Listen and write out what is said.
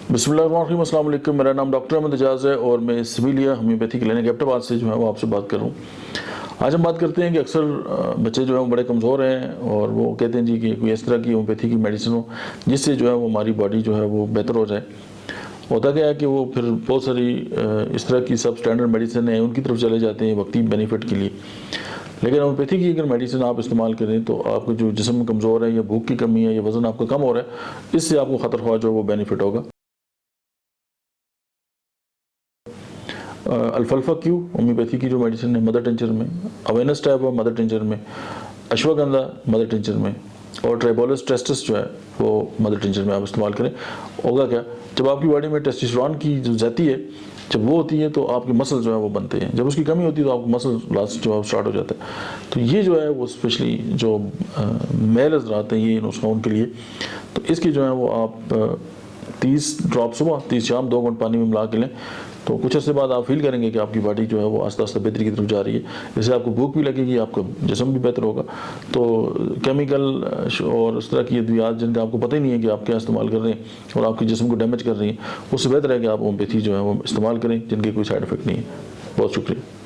बिस्मिल्लाहिर्रहमानिर्रहीम, अस्सलाम वालेकुम। मेरा नाम डॉक्टर अहमद एजाज़ है और मैं सिविलिया होम्योपैथी क्लिनिक हैदराबाद से जो है वो आपसे बात कर रहा हूँ। आज हम बात करते हैं कि अक्सर बच्चे जो हैं वो बड़े कमज़ोर हैं और वो कहते हैं जी कि कोई इस तरह की होम्योपैथी की मेडिसिन हो जिससे जो है वो हमारी बॉडी जो है वो बेहतर हो जाए। होता क्या है कि वो फिर बहुत सारी इस तरह की सब स्टैंडर्ड मेडिसिन है उनकी तरफ चले जाते हैं वक्ती बेनिफिट के लिए। लेकिन होम्योपैथी की अगर मेडिसिन आप इस्तेमाल करें तो आपका जो जिस्म कमज़ोर है या भूख की कमी है या वज़न आपका कम हो रहा है, इससे आपको ख़तरख्वाह जो है वो बेनिफिट होगा। अल्फाल्फा क्यू होम्योपैथी की जो मेडिसिन है मदर टिंचर में, अवेनस टाइप है मदर टिंचर में, अश्वगंधा मदर टिंचर में और ट्राइबोलस टेस्टिस जो है वो मदर टिंचर में आप इस्तेमाल करें। होगा क्या, जब आपकी बॉडी में टेस्टोस्टेरोन की जो जाती है, जब वो होती है तो आपके मसल जो है वो बनते हैं, जब उसकी कमी होती है तो आपका मसल लॉस जो है स्टार्ट हो जाता है। तो ये जो है वो स्पेशली जो मेल हज़रात हैं ये नुस्खा उनके लिए। तो इसकी जो है वो आप 30 ड्रॉप सुबह 30 शाम 2 घंटे पानी में मिला के लें तो कुछ अर्से बाद आप फील करेंगे कि आपकी बॉडी जो है वो आस्ता आस्ता बेहतरी की तरफ जा रही है। इससे आपको भूख भी लगेगी, आपका जिस्म भी बेहतर होगा। तो केमिकल और उस तरह की अद्वियात जिनका आपको पता ही नहीं है कि आप क्या इस्तेमाल कर रहे हैं और आपके जिस्म को डैमेज कर रही हैं, उससे बेहतर है कि आप होम्योपैथी जो है वो इस्तेमाल करें जिनके कोई साइड इफ़ेक्ट नहीं है। बहुत शुक्रिया।